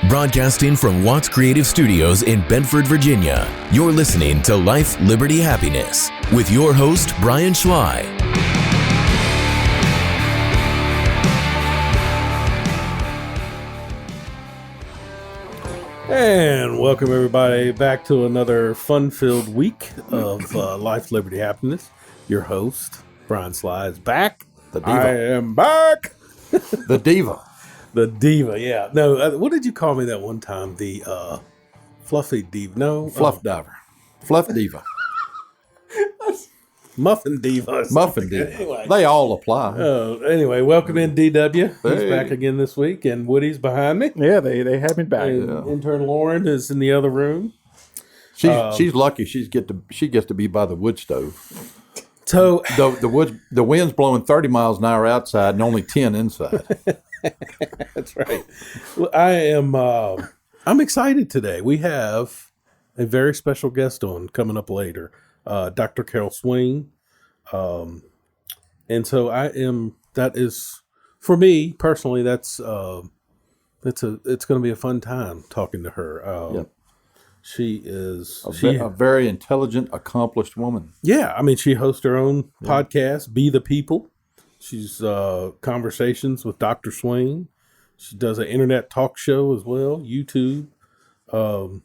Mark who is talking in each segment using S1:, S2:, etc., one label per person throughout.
S1: Broadcasting from Watts Creative Studios in Bedford, Virginia, you're listening to Life, Liberty, Happiness with your host, Brian Swain.
S2: And welcome everybody back to another fun-filled week of Life, Liberty, Happiness. Your host, Brian Sly, is back.
S3: The diva.
S2: I am back.
S3: The diva.
S2: The diva, yeah. No, what did you call me that one time? The fluffy diva? No,
S3: Fluff diver. Fluff diva.
S2: muffin diva.
S3: Muffin diva.
S2: Anyway.
S3: They all apply.
S2: Anyway, welcome in, DW. He's
S3: Hey.
S2: back again this week, and Woody's behind me.
S4: Yeah, they had me back.
S2: And intern Lauren is in the other room.
S3: She's lucky. She gets to be by the wood stove.
S2: So
S3: The wind's blowing 30 miles an hour outside and only 10 inside.
S2: that's right. Well, I'm excited today. We have a very special guest on coming up later, Dr. Carol Swain. And so that is, for me personally, it's going to be a fun time talking to her.
S3: Yep.
S2: She is
S3: A very intelligent, accomplished woman.
S2: yeah. I mean, she hosts her own podcast, Be the People. She's conversations with Dr. Swain. She does an internet talk show as well, YouTube. Hey,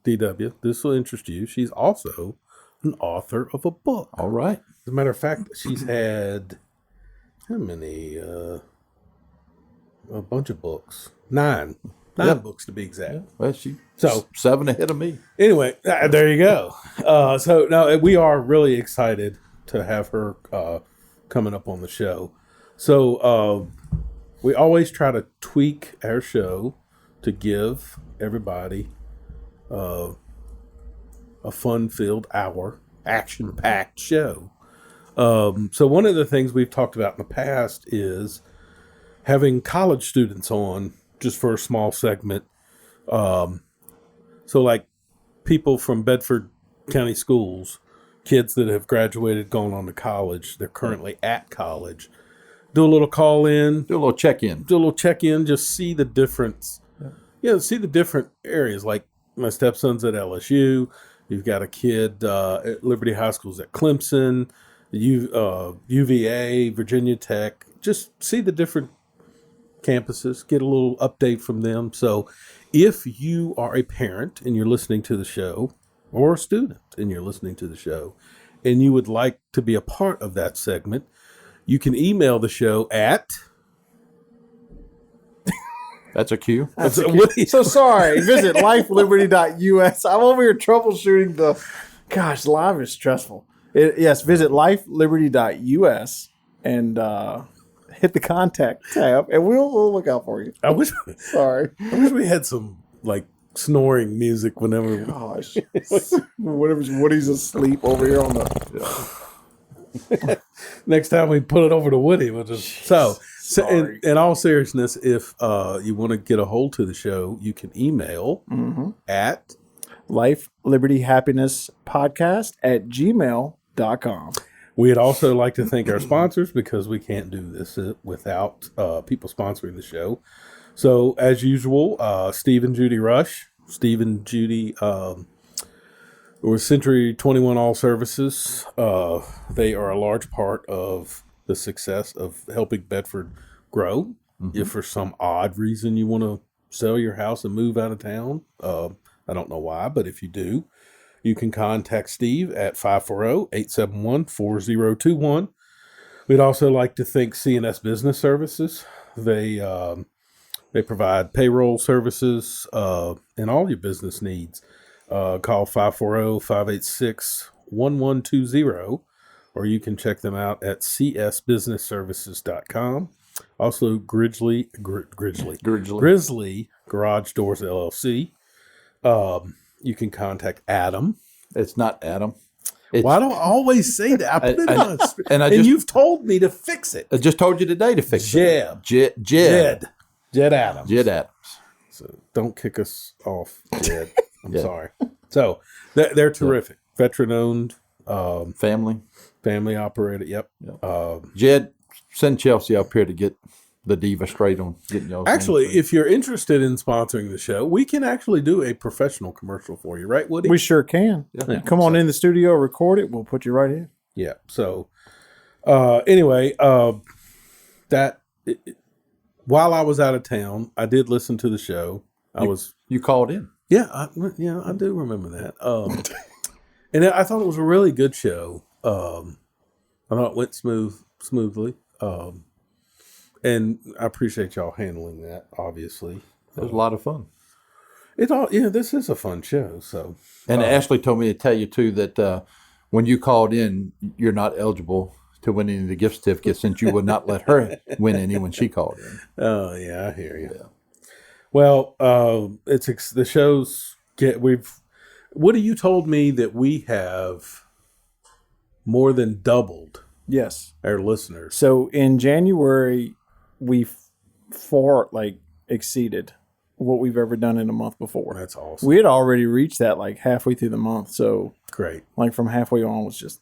S2: DW, this will interest you. She's also an author of a book.
S3: All right.
S2: As a matter of fact, she's had how many? A bunch of books. Nine books to be exact.
S3: Well, she's
S2: So-
S3: 7 ahead of me.
S2: Anyway, there you go. So now we are really excited to have her coming up on the show. So we always try to tweak our show to give everybody a fun-filled hour, action-packed show. So one of the things we've talked about in the past is having college students on just for a small segment. So like people from Bedford County schools, kids that have graduated, gone on to college, they're currently at college, do a little call in,
S3: Do a little check-in.
S2: just see the difference. See the different areas. Like my stepson's at LSU. You've got a kid at Liberty High School's at Clemson, UVA, Virginia Tech. Just see the different campuses, get a little update from them. So if you are a parent and you're listening to the show, or a student and you're listening to the show, and you would like to be a part of that segment, you can email the show at...
S3: That's a cue.
S4: So sorry. Visit lifeliberty.us. I'm over here troubleshooting live is stressful. Visit lifeliberty.us and hit the contact tab, and we'll look out for you.
S2: I wish we had some like snoring music whenever.
S4: Gosh, Woody's asleep over here on the.
S2: Next time we put it over to Woody, we'll just so in all seriousness, if you want to get a hold to the show, you can email at
S4: Life, Liberty, Happiness Podcast at gmail.com.
S2: We'd also like to thank our sponsors because we can't do this without people sponsoring the show. So as usual, Steve and Judy Rush, Steve and Judy with Century 21 All Services. They are a large part of the success of helping Bedford grow. If for some odd reason you want to sell your house and move out of town, I don't know why, but if you do, you can contact Steve at 540-871-4021. We'd also like to thank CNS Business Services. They provide payroll services and all your business needs. Call 540-586-1120, or you can check them out at csbusinessservices.com. Also, Grizzly Garage Doors LLC. You can contact Adam.
S3: It's not Adam.
S2: Why do I always say that? I put it on,
S3: and
S2: you've told me to fix it.
S3: I just told you today to fix it. Jed
S2: Adams.
S3: Jed Adams.
S2: So don't kick us off, Jed. I'm sorry. So they're terrific. Veteran-owned.
S3: Family
S2: Family operated. Yep.
S3: Jed, send Chelsea up here to get the diva straight on getting y'all.
S2: Actually, if you're interested in sponsoring the show, we can actually do a professional commercial for you, right, Woody?
S4: We sure can.
S3: Yeah.
S4: Come on in the studio, record it. We'll put you right in.
S2: Yeah. So, anyway, while I was out of town, I did listen to the show.
S3: You called in.
S2: Yeah, I do remember that. And I thought it was a really good show. I thought it went smoothly. And I appreciate y'all handling that, obviously.
S3: It was a lot of fun.
S2: This is a fun show. So,
S3: And Ashley told me to tell you, too, that when you called in, you're not eligible to win any of the gift certificates since you would not let her win any when she called in.
S2: Oh, yeah, I hear you. Yeah. Well, the shows Woody, you told me that we have more than doubled our listeners.
S4: So in January, we far exceeded what we've ever done in a month before.
S2: That's awesome.
S4: We had already reached that halfway through the month. So
S2: great.
S4: From halfway on was just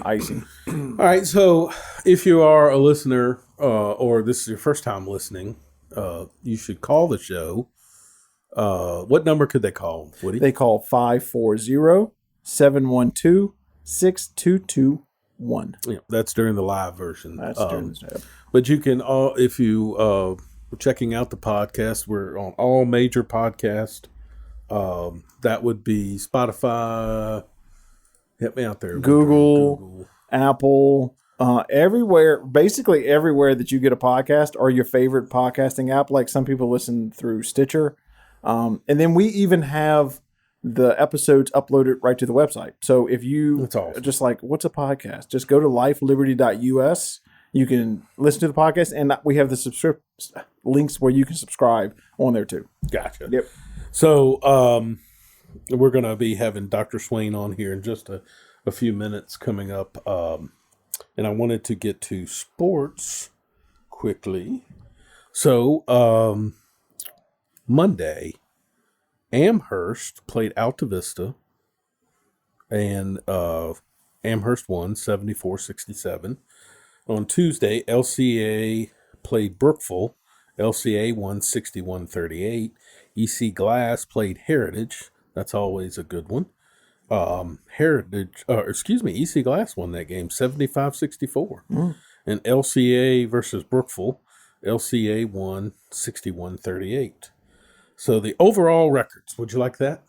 S4: icing.
S2: All right. So if you are a listener or this is your first time listening, you should call the show. What number could they call, Woody?
S4: They call 540-712-6221.
S2: Yeah, that's during the live version.
S4: That's during the show.
S2: But you can, if you are checking out the podcast, we're on all major podcasts. That would be Spotify. Help me out there.
S4: Google, Apple, everywhere. Basically everywhere that you get a podcast or your favorite podcasting app. Like some people listen through Stitcher. And then we even have the episodes uploaded right to the website. So if you just what's a podcast? Just go to lifeliberty.us. You can listen to the podcast, and we have the links where you can subscribe on there too.
S2: Gotcha.
S4: Yep.
S2: So we're going to be having Dr. Swain on here in just a few minutes coming up. And I wanted to get to sports quickly. So Monday, Amherst played Alta Vista, and Amherst won 74-67. On Tuesday, LCA played Brookville. LCA won 61-38. EC Glass played Heritage. That's always a good one. EC Glass won that game 75-64. And LCA versus Brookville, LCA won 61-38. So the overall records, would you like that?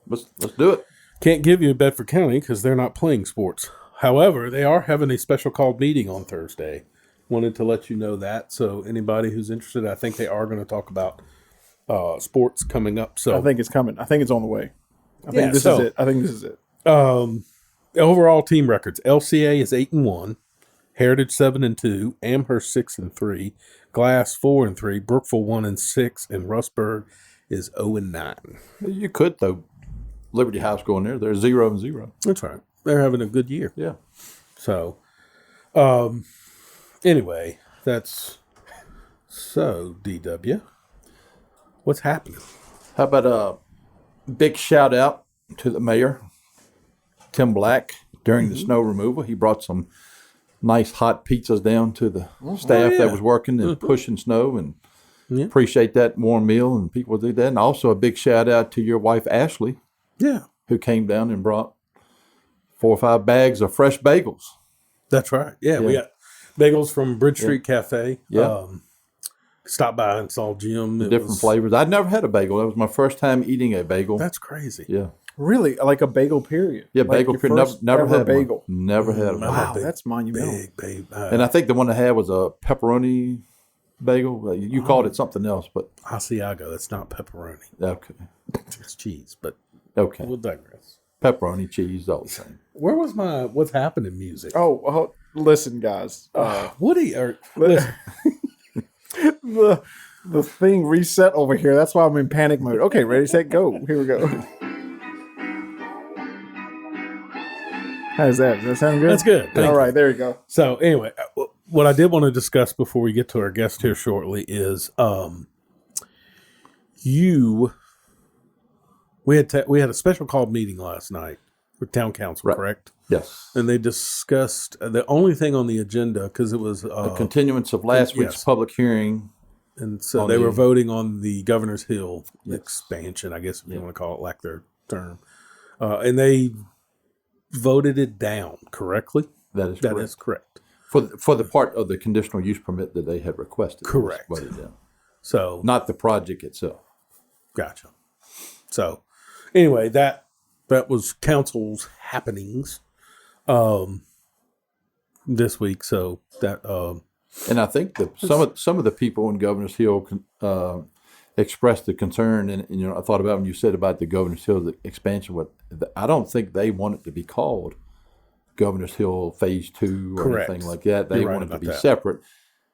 S3: Let's do it.
S2: Can't give you Bedford County because they're not playing sports. However, they are having a special called meeting on Thursday. Wanted to let you know that. So anybody who's interested, I think they are going to talk about sports coming up. So
S4: I think it's coming. I think it's on the way. I think this is it.
S2: Overall team records: LCA is 8-1, Heritage 7-2, Amherst 6-3, Glass 4-3, Brookville 1-6, and Rustburg is 0-9.
S3: You could throw Liberty High School in there. They're 0-0.
S2: That's right. They're having a good year.
S3: Yeah.
S2: So, anyway, that's so DW. What's happening?
S3: How about a big shout out to the mayor, Tim Black, during the snow removal. He brought some nice hot pizzas down to the staff that was working and pushing snow, and appreciate that warm meal, and people do that. And also a big shout out to your wife, Ashley, who came down and brought 4 or 5 bags of fresh bagels.
S2: That's right. Yeah, we got bagels from Bridge Street Cafe.
S3: Yeah.
S2: Stopped by and saw Jim.
S3: Different flavors. I'd never had a bagel. That was my first time eating a bagel.
S2: That's crazy.
S3: Yeah.
S4: Really? Like a bagel period?
S3: Yeah, bagel period. Never had
S4: bagel.
S3: One. Never had one.
S4: Wow, that's monumental.
S2: Big.
S3: And I think the one I had was a pepperoni bagel. You called it something else, but
S2: Asiago. That's not pepperoni.
S3: Okay.
S2: It's cheese, but
S3: okay.
S2: We'll digress.
S3: Pepperoni, cheese, all the same.
S2: Where was my What's Happening music?
S4: Oh, listen, guys.
S2: Woody, listen.
S4: The thing reset over here. That's why I'm in panic mode. Okay, ready, set, go. Here we go. How's that? Does that sound good?
S2: That's good.
S4: All right, there you go.
S2: So anyway, what I did want to discuss before we get to our guest here shortly is we had a special called meeting last night town council,
S3: Right.
S2: correct?
S3: Yes.
S2: And they discussed the only thing on the agenda, because it was
S3: A continuance of last week's
S2: yes.
S3: public hearing.
S2: and so
S3: on
S2: they
S3: the-
S2: were voting on the Governor's Hill
S3: Yes.
S2: expansion, I guess, if you want to call it like their term. And they voted it down, correctly?
S3: That is
S2: That
S3: correct.
S2: is correct.
S3: For the part of the conditional use permit that they had requested. it was
S2: Correct.
S3: voted down.
S2: So,
S3: Not the project itself.
S2: gotcha. So, anyway, that was council's happenings this week. So that
S3: And I think that some of the people in Governor's Hill expressed the concern, and I thought about when you said about the Governor's Hill the expansion. I don't think they want it to be called Governor's Hill Phase 2 or
S2: Correct.
S3: anything like that. They
S2: You're right
S3: want it to
S2: about
S3: be
S2: that.
S3: separate.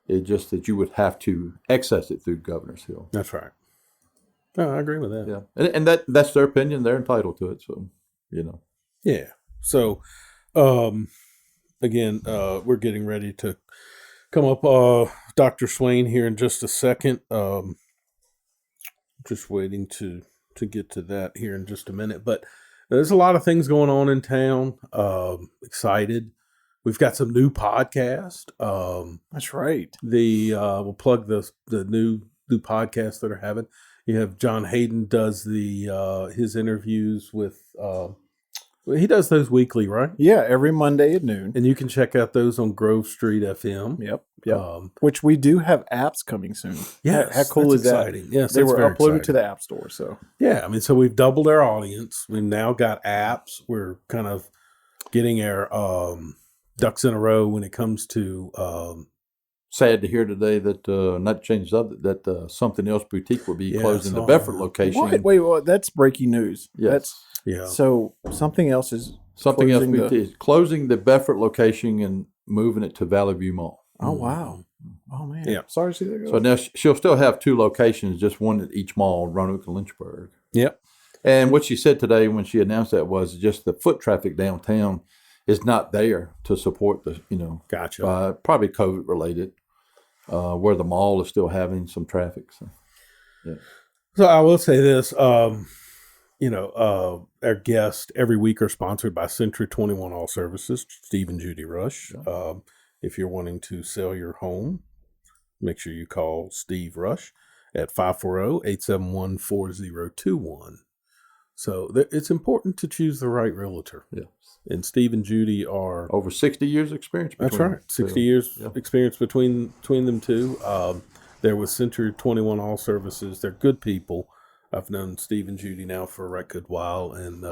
S3: It's just that you would have to access it through Governor's Hill.
S2: that's right. No, I agree with that.
S3: Yeah, and that's their opinion. They're entitled to it. So
S2: Yeah. So, again, we're getting ready to come up. Dr. Swain here in just a second. Just waiting to get to that here in just a minute. But there's a lot of things going on in town. Excited. We've got some new podcast.
S4: That's right.
S2: We'll plug the new podcasts that are having. You have John Hayden does his interviews with. He does those weekly, right?
S4: Yeah, every Monday at noon.
S2: And you can check out those on Grove Street FM.
S4: Yep. Yep.
S2: Um,
S4: Which we do have apps coming soon.
S2: Yes,
S4: How cool
S2: that's
S4: is that?
S2: exciting. Yes,
S4: they
S2: that's
S4: were
S2: very
S4: uploaded
S2: exciting.
S4: to the App Store. So
S2: Yeah, I mean, so we've doubled our audience. We've now got apps. We're kind of getting our ducks in a row when it comes to.
S3: sad to hear today that not change that Something Else Boutique will be
S2: Yeah,
S3: closing
S2: I
S3: the
S2: saw
S3: Bedford
S2: that.
S3: location.
S4: wait, that's breaking news.
S3: Yes.
S2: Yeah.
S4: So something else is
S3: Something Else
S4: closing the-
S3: Boutique is closing the Bedford location and moving it to Valley View Mall.
S4: Oh wow. Oh man.
S2: Yeah.
S4: Sorry to see that go.
S3: So now she'll still have two locations, just one at each mall, Roanoke and Lynchburg.
S2: Yep.
S3: And what she said today when she announced that was just the foot traffic downtown is not there to support the,
S2: Gotcha.
S3: probably COVID related, where the mall is still having some traffic. So.
S2: So I will say this, our guests every week are sponsored by Century 21 All Services, Steve and Judy Rush. If you're wanting to sell your home, make sure you call Steve Rush at 540-871-4021. So it's important to choose the right realtor.
S3: Yes.
S2: And Steve and Judy are...
S3: Over 60 years experience.
S2: That's
S3: between
S2: right.
S3: them.
S2: 60 years
S3: yeah.
S2: experience between them two. They're with Century 21 All Services. They're good people. I've known Steve and Judy now for a right good while, and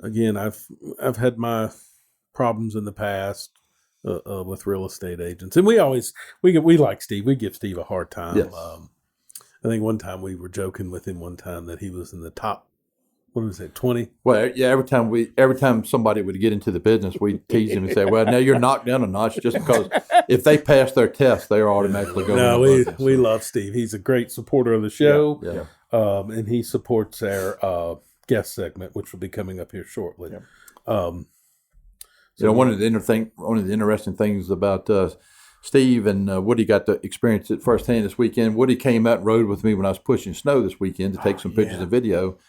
S2: again, I've had my problems in the past with real estate agents, and we like Steve. We give Steve a hard time.
S3: Yes.
S2: I think one time we were joking with him that he was in the top. What was it? 20?
S3: Well, yeah. Every time somebody would get into the business, we tease him and say, "Well, now you're knocked down a notch just because if they pass their test, they're automatically going."
S2: No, we love Steve. He's a great supporter of the show.
S3: Yeah.
S2: And he supports our guest segment, which will be coming up here shortly.
S4: Yep.
S3: One of the interesting things about Steve and Woody got to experience it firsthand this weekend. Woody came out and rode with me when I was pushing snow this weekend to take some pictures and video.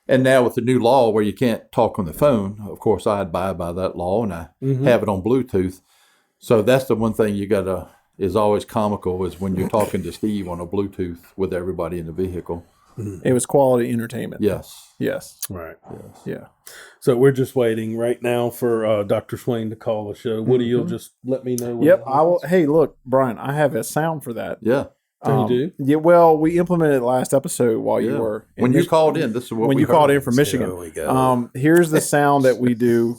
S3: And now with the new law where you can't talk on the phone, of course, I abide by that law and I have it on Bluetooth. So that's the one thing is always comical is when you're talking to Steve on a Bluetooth with everybody in the vehicle.
S4: It was quality entertainment.
S3: Yes.
S4: Yes.
S2: Right.
S4: Yeah.
S2: So we're just waiting right now for Dr. Swain to call the show. Woody, you'll just let me know.
S4: Yep. I will. Hey, look, Brian, I have a sound for that.
S3: Yeah.
S2: So you do?
S4: Yeah. Well, we implemented it last episode while you were
S3: When you called in, this is what
S4: when
S3: we
S4: you called
S3: heard.
S4: in from Michigan.
S2: There we go.
S4: Here's the sound that we do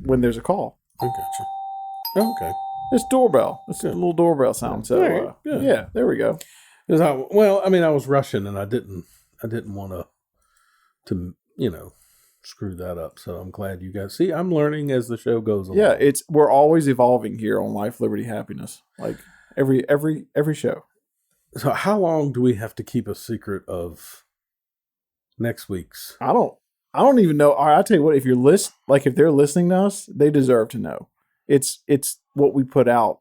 S4: when there's a call.
S2: I gotcha. Okay.
S4: It's doorbell. It's a little doorbell sound. So
S2: All right, good.
S4: yeah, there we go.
S2: I was rushing and I didn't want to screw that up. So I'm glad you guys see. I'm learning as the show goes along.
S4: Yeah, we're always evolving here on Life, Liberty, Happiness. Like every show.
S2: So how long do we have to keep a secret of next week's?
S4: I don't even know. All right, I tell you what, if they're listening to us, they deserve to know. It's what we put out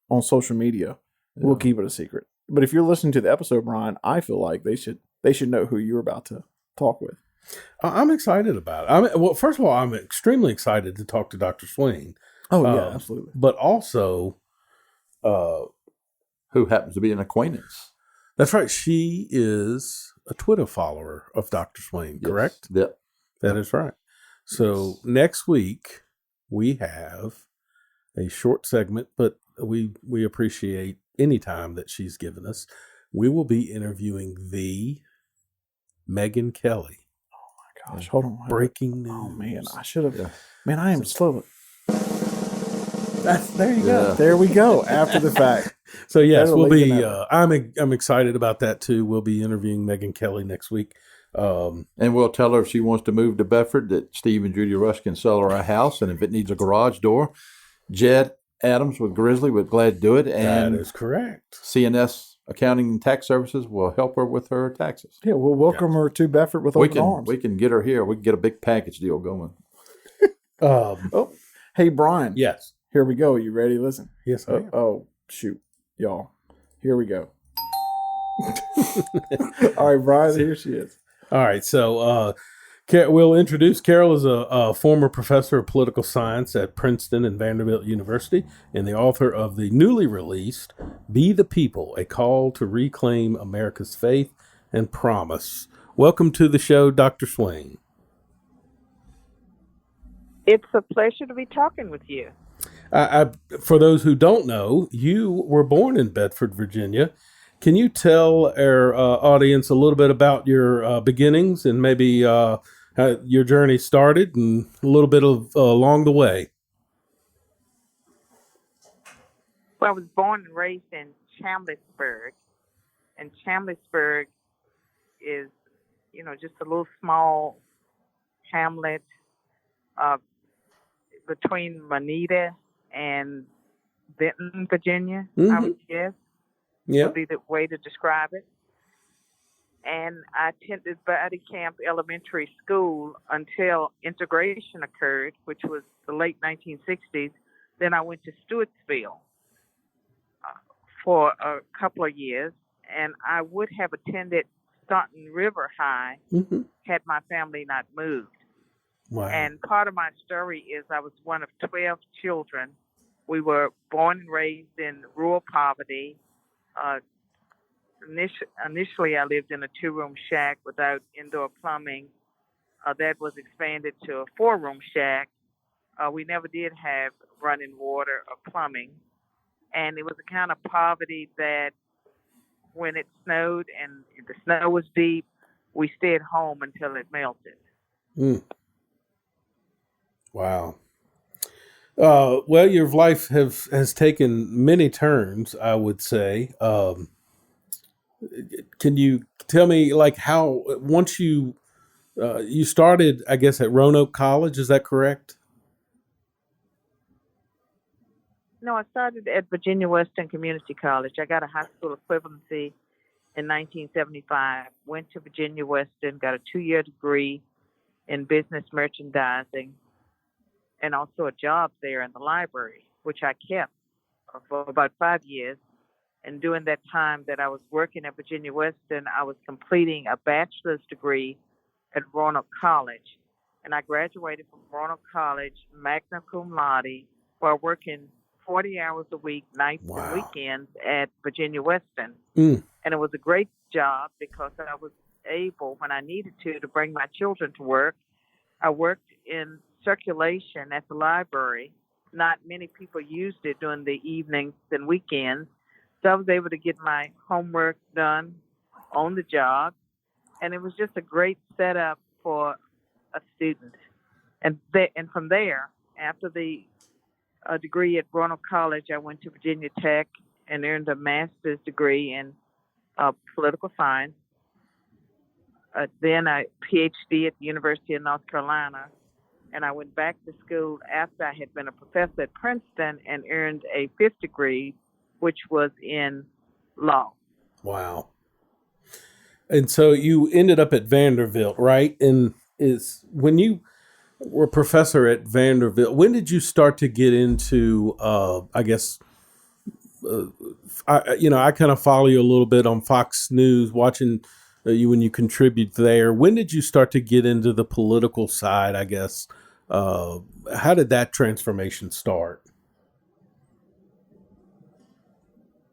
S4: on social media. Yeah. We'll keep it a secret. But if you're listening to the episode, Brian, I feel like they should know who you're about to talk with.
S2: I'm excited about it. Well, first of all, I'm extremely excited to talk to Dr. Swain.
S4: Oh, yeah, absolutely.
S2: But also,
S3: Who happens to be an acquaintance.
S2: that's right. She is a Twitter follower of Dr. Swain, correct?
S3: Yes. Yep.
S2: That is right. So next week we have a short segment, but we appreciate any time that she's given us. We will be interviewing the Megyn Kelly.
S4: Gosh, hold on.
S2: Breaking news.
S4: Oh, man, I should have.
S3: Yeah.
S4: Man, I am slow. There you
S3: Yeah.
S4: go. There we go. After the fact.
S2: So yes,
S4: Better
S2: we'll
S4: late
S2: be.
S4: than never.
S2: I'm excited about that too. We'll be interviewing Megyn Kelly next week.
S3: And we'll tell her if she wants to move to Bedford that Steve and Judy Rush can sell her a house, and if it needs a garage door, Jed Adams with Grizzly would glad to do it. And
S2: That is correct.
S3: CNS Accounting and Tax Services will help her with her taxes.
S4: Yeah, we'll welcome her to Bedford with open arms.
S3: We can get her here. We can get a big package deal going.
S4: Oh, hey, Brian.
S2: Yes.
S4: Here we go. You ready? Listen.
S2: Yes. I am.
S4: Oh, shoot. Y'all. Here we go. All right, Brian, here she is.
S2: All right. So we'll introduce Carol as a former professor of political science at Princeton and Vanderbilt University and the author of the newly released Be the People, A Call to Reclaim America's Faith and Promise. Welcome to the show, Dr. Swain.
S5: It's a pleasure to be talking with you.
S2: For those who don't know, you were born in Bedford, Virginia. Can you tell our audience a little bit about your beginnings and maybe how your journey started and a little bit of along the way?
S5: Well, I was born and raised in Chamblissburg, and Chamblissburg is, just a little small hamlet between Moneta and Benton, Virginia, I would guess.
S2: Yeah.
S5: Would be the way to describe it. And I attended Body Camp Elementary School until integration occurred, which was the late 1960s. Then I went to Stewartsville for a couple of years, and I would have attended Staunton River High had my family not moved.
S2: Wow.
S5: And part of my story is I was one of 12 children. We were born and raised in rural poverty. Initially, I lived in a 2-room shack without indoor plumbing. That was expanded to a 4-room shack. We never did have running water or plumbing. And it was a kind of poverty that when it snowed and the snow was deep, we stayed home until it melted.
S2: Wow. Well, your life has taken many turns, I would say. Can you tell me, like, how once you started, I guess, at Roanoke College? Is that correct?
S5: No, I started at Virginia Western Community College. I got a high school equivalency in 1975. Went to Virginia Western, got a 2-year degree in business merchandising, and also a job there in the library, which I kept for about 5 years. And during that time that I was working at Virginia Western, I was completing a bachelor's degree at Roanoke College. And I graduated from Roanoke College magna cum laude while working 40 hours a week, nights and weekends at Virginia Western. And it was a great job because I was able, when I needed to bring my children to work. I worked in circulation at the library. Not many people used it during the evenings and weekends. So I was able to get my homework done on the job. And it was just a great setup for a student. And from there, after the degree at Roanoke College, I went to Virginia Tech and earned a master's degree in political science. Then a PhD at the University of North Carolina. And I went back to school after I had been a professor at Princeton and earned a 5th degree, which was in law.
S2: Wow. And so you ended up at Vanderbilt, right? And when you were professor at Vanderbilt, when did you start to get into, I guess, I kind of follow you a little bit on Fox News, watching when you contribute there. When did you start to get into the political side, I guess? How did that transformation start?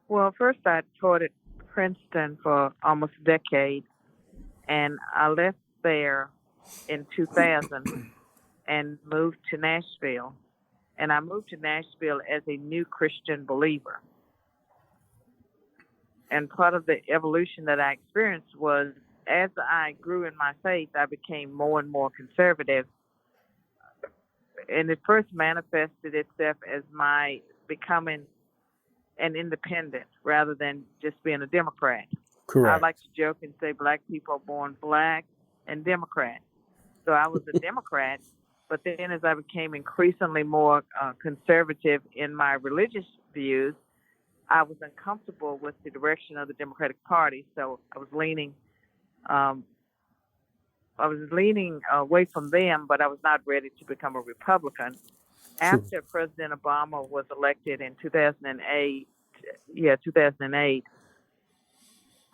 S5: Well, first I taught at Princeton for almost a decade, and I left there in 2000 and moved to Nashville. And I moved to Nashville as a new Christian believer. And part of the evolution that I experienced was as I grew in my faith, I became more and more conservative. And it first manifested itself as my becoming an independent rather than just being a Democrat. I
S2: Correct.
S5: like to joke and say black people are born black and Democrat. So I was a Democrat, but then as I became increasingly more conservative in my religious views, I was uncomfortable with the direction of the Democratic Party. So I was leaning away from them, but I was not ready to become a Republican.
S2: Sure.
S5: After President Obama was elected in 2008,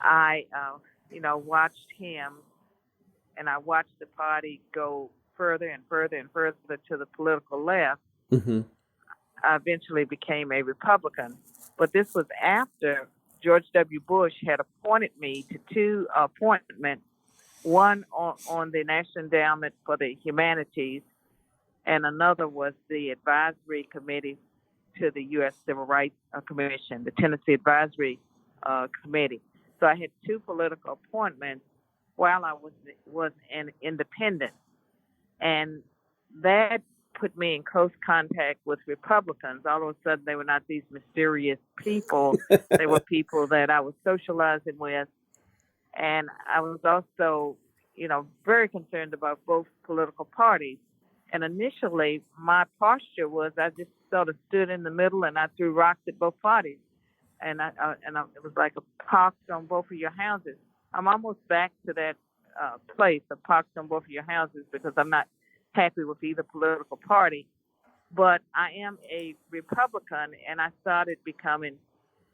S5: I, watched him, and I watched the party go further and further and further to the political left.
S2: Mm-hmm.
S5: I eventually became a Republican, but this was after George W. Bush had appointed me to two appointments, one on the National Endowment for the Humanities, and another was the advisory committee to the U.S. Civil Rights Commission, the Tennessee Advisory Committee. So I had two political appointments while I was an independent, and that put me in close contact with Republicans. All of a sudden, they were not these mysterious people. They were people that I was socializing with, and I was also, very concerned about both political parties. And initially, my posture was I just sort of stood in the middle and I threw rocks at both parties. And it was like a pox on both of your houses. I'm almost back to that place, a pox on both of your houses, because I'm not happy with either political party. But I am a Republican, and I started becoming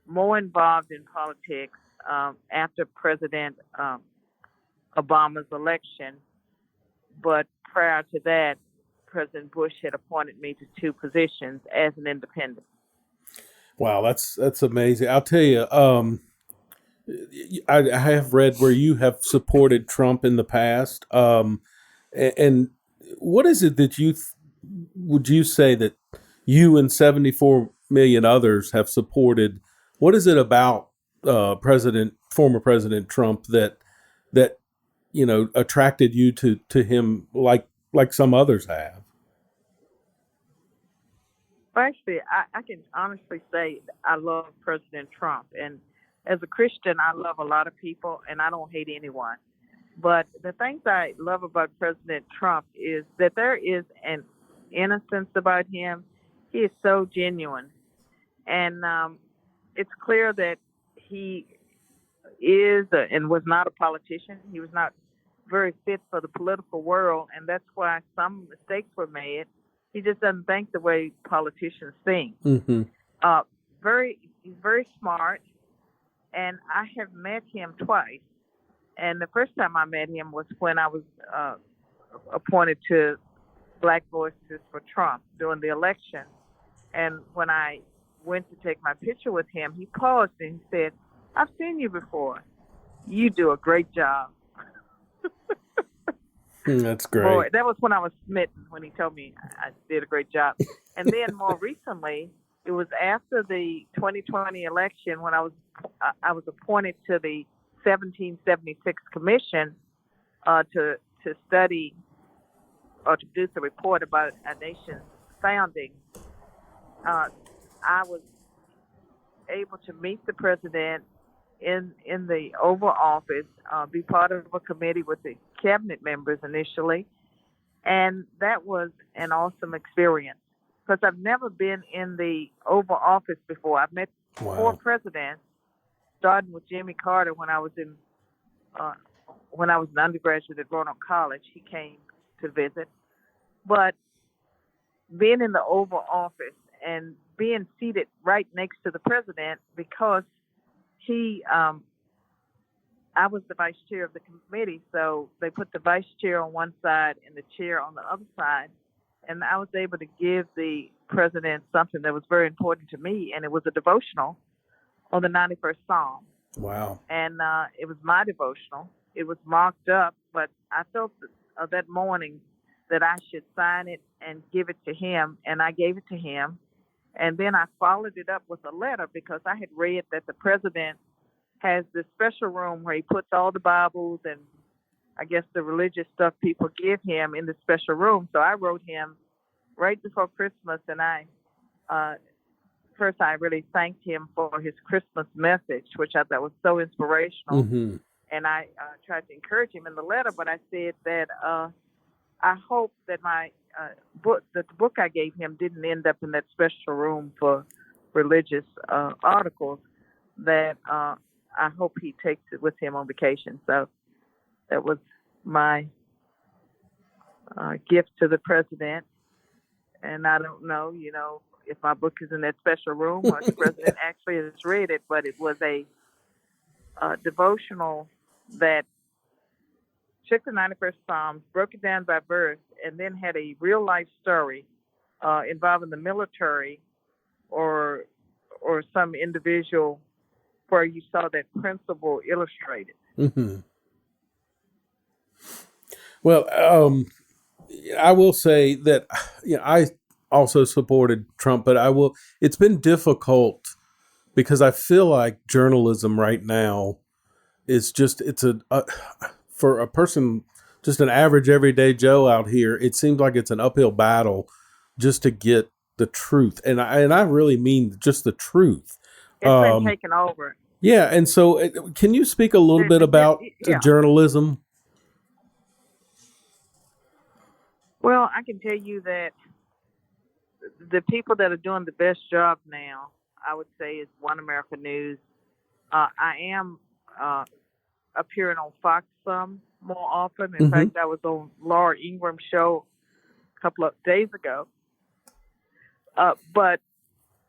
S5: more involved in politics after President Obama's election. But prior to that, President Bush had appointed me to two positions as an independent.
S2: Wow, that's amazing. I'll tell you, I have read where you have supported Trump in the past. And what is it that would you say that you and 74 million others have supported? What is it about former President Trump that attracted you to him like some others have?
S5: Well, actually, I can honestly say I love President Trump. And as a Christian, I love a lot of people, and I don't hate anyone. But the things I love about President Trump is that there is an innocence about him. He is so genuine. And it's clear that he is and was not a politician. He was not very fit for the political world, and that's why some mistakes were made. He just doesn't think the way politicians think.
S2: Mm-hmm.
S5: He's very smart, and I have met him twice. And the first time I met him was when I was appointed to Black Voices for Trump during the election. And when I went to take my picture with him, he paused and he said, "I've seen you before. You do a great job."
S2: That's great.
S5: Boy, that was when I was smitten, when he told me I did a great job. And then more recently, it was after the 2020 election when I was appointed to the 1776 Commission to study or to produce a report about our nation's founding. I was able to meet the president in the Oval Office, be part of a committee with the cabinet members initially, and that was an awesome experience because I've never been in the Oval Office before. I've met four presidents, starting with Jimmy Carter when I was an undergraduate at Roanoke College. He came to visit, but being in the Oval Office and being seated right next to the president because I I was the vice chair of the committee, so they put the vice chair on one side and the chair on the other side. And I was able to give the president something that was very important to me, and it was a devotional on the 91st Psalm.
S2: Wow.
S5: And it was my devotional. It was marked up, but I felt that morning that I should sign it and give it to him, and I gave it to him. And then I followed it up with a letter because I had read that the president has this special room where he puts all the Bibles and I guess the religious stuff people give him in the special room. So I wrote him right before Christmas, and first I really thanked him for his Christmas message, which I thought was so inspirational.
S2: Mm-hmm.
S5: And I tried to encourage him in the letter, but I said that I hope that my the book I gave him didn't end up in that special room for religious articles, that I hope he takes it with him on vacation. So that was my gift to the president. And I don't know, if my book is in that special room or if the president actually has read it, but it was a devotional that took the 91st Psalms, broke it down by verse, and then had a real life story involving the military or some individual where you saw that principle illustrated.
S2: Mm-hmm. Well, I will say that I also supported Trump, but it's been difficult because I feel like journalism right now is just, for a person, just an average everyday Joe out here, it seems like it's an uphill battle just to get the truth. And I really mean just the truth.
S5: It's been taken over.
S2: Yeah. And so can you speak a little bit about journalism?
S5: Well, I can tell you that the people that are doing the best job now, I would say, is One America News. I am appearing on Fox some more often. In fact, I was on Laura Ingram's show a couple of days ago. But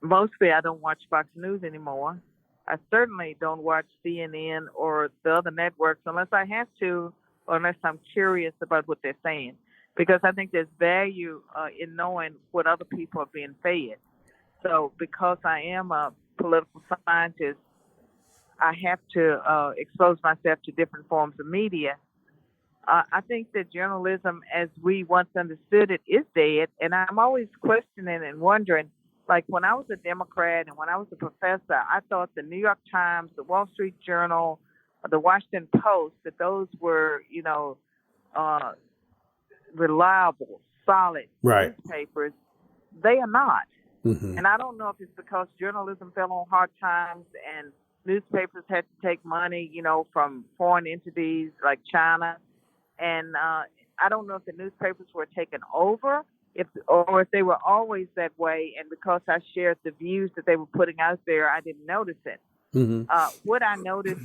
S5: mostly I don't watch Fox News anymore. I certainly don't watch CNN or the other networks unless I have to or unless I'm curious about what they're saying. Because I think there's value in knowing what other people are being fed. So because I am a political scientist, I have to expose myself to different forms of media. I think that journalism, as we once understood it, is dead. And I'm always questioning and wondering, like when I was a Democrat and when I was a professor, I thought the New York Times, the Wall Street Journal, the Washington Post, that those were, reliable, solid newspapers. They are not. Mm-hmm. And I don't know if it's because journalism fell on hard times and newspapers had to take money, from foreign entities like China. And I don't know if the newspapers were taken over or if they were always that way. And because I shared the views that they were putting out there, I didn't notice it. Mm-hmm. What I noticed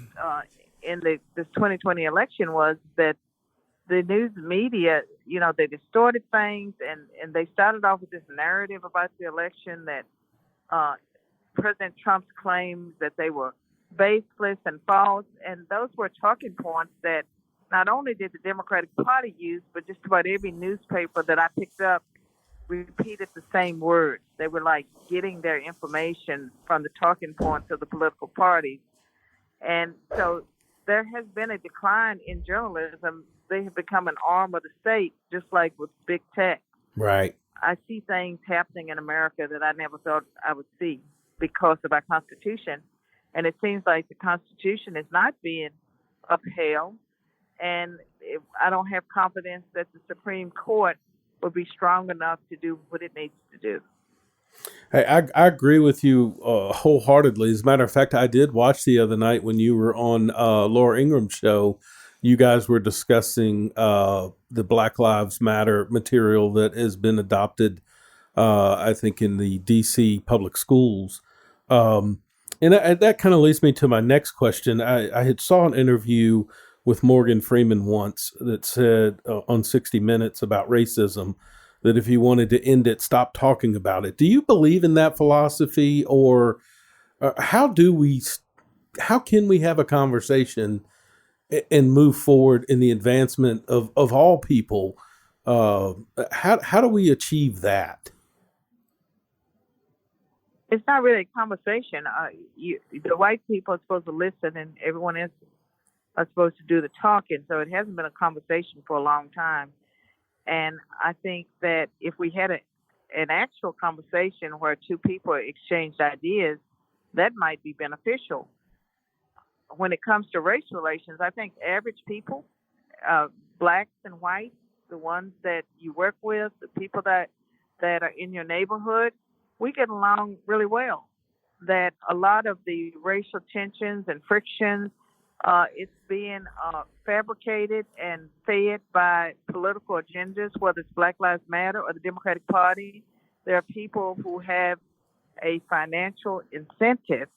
S5: in this 2020 election was that the news media, they distorted things and they started off with this narrative about the election that President Trump's claims that they were baseless and false. And those were talking points that not only did the Democratic Party use, but just about every newspaper that I picked up repeated the same words. They were like getting their information from the talking points of the political parties. And so there has been a decline in journalism. They have become an arm of the state, just like with big tech.
S2: Right.
S5: I see things happening in America that I never thought I would see because of our Constitution. And it seems like the Constitution is not being upheld. And I don't have confidence that the Supreme Court will be strong enough to do what it needs to do.
S2: Hey, I agree with you wholeheartedly. As a matter of fact, I did watch the other night when you were on Laura Ingram's show. You guys were discussing the Black Lives Matter material that has been adopted, I think, in the D.C. public schools. And that kind of leads me to my next question. I had saw an interview with Morgan Freeman once that said on 60 Minutes about racism that if you wanted to end it, stop talking about it. Do you believe in that philosophy, or how can we have a conversation and move forward in the advancement of all people. How do we achieve that?
S5: It's not really a conversation. The white people are supposed to listen, and everyone else are supposed to do the talking. So it hasn't been a conversation for a long time. And I think that if we had an actual conversation where two people exchanged ideas, that might be beneficial. When it comes to race relations, I think average people, blacks and whites, the ones that you work with, the people that are in your neighborhood, we get along really well. That a lot of the racial tensions and frictions, it's being fabricated and fed by political agendas, whether it's Black Lives Matter or the Democratic Party. There are people who have a financial incentive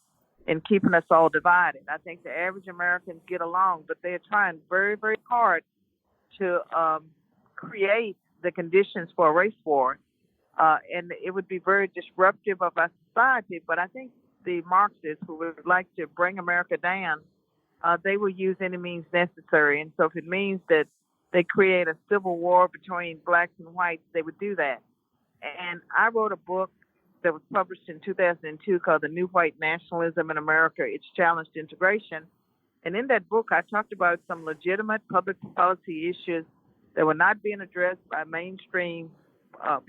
S5: in keeping us all divided. I think the average Americans get along, but they're trying very, very hard to create the conditions for a race war. And it would be very disruptive of our society. But I think the Marxists who would like to bring America down, they will use any means necessary. And so if it means that they create a civil war between blacks and whites, they would do that. And I wrote a book that was published in 2002 called The New White Nationalism in America, Its Challenge to Integration. And in that book, I talked about some legitimate public policy issues that were not being addressed by mainstream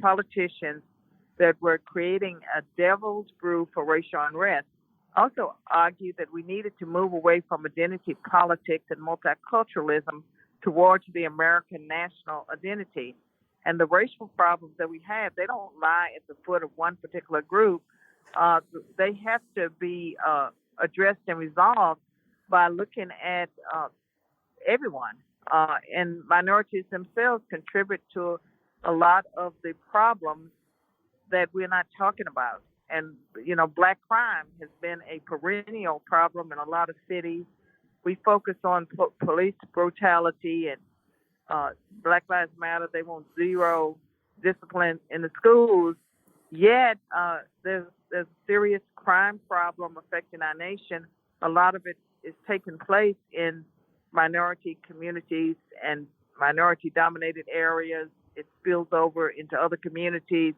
S5: politicians that were creating a devil's brew for racial unrest. Also argued that we needed to move away from identity politics and multiculturalism towards the American national identity. And the racial problems that we have, they don't lie at the foot of one particular group. They have to be addressed and resolved by looking at everyone. And minorities themselves contribute to a lot of the problems that we're not talking about. And, black crime has been a perennial problem in a lot of cities. We focus on police brutality and Black Lives Matter. They want zero discipline in the schools. Yet there's a serious crime problem affecting our nation. A lot of it is taking place in minority communities and minority-dominated areas. It spills over into other communities.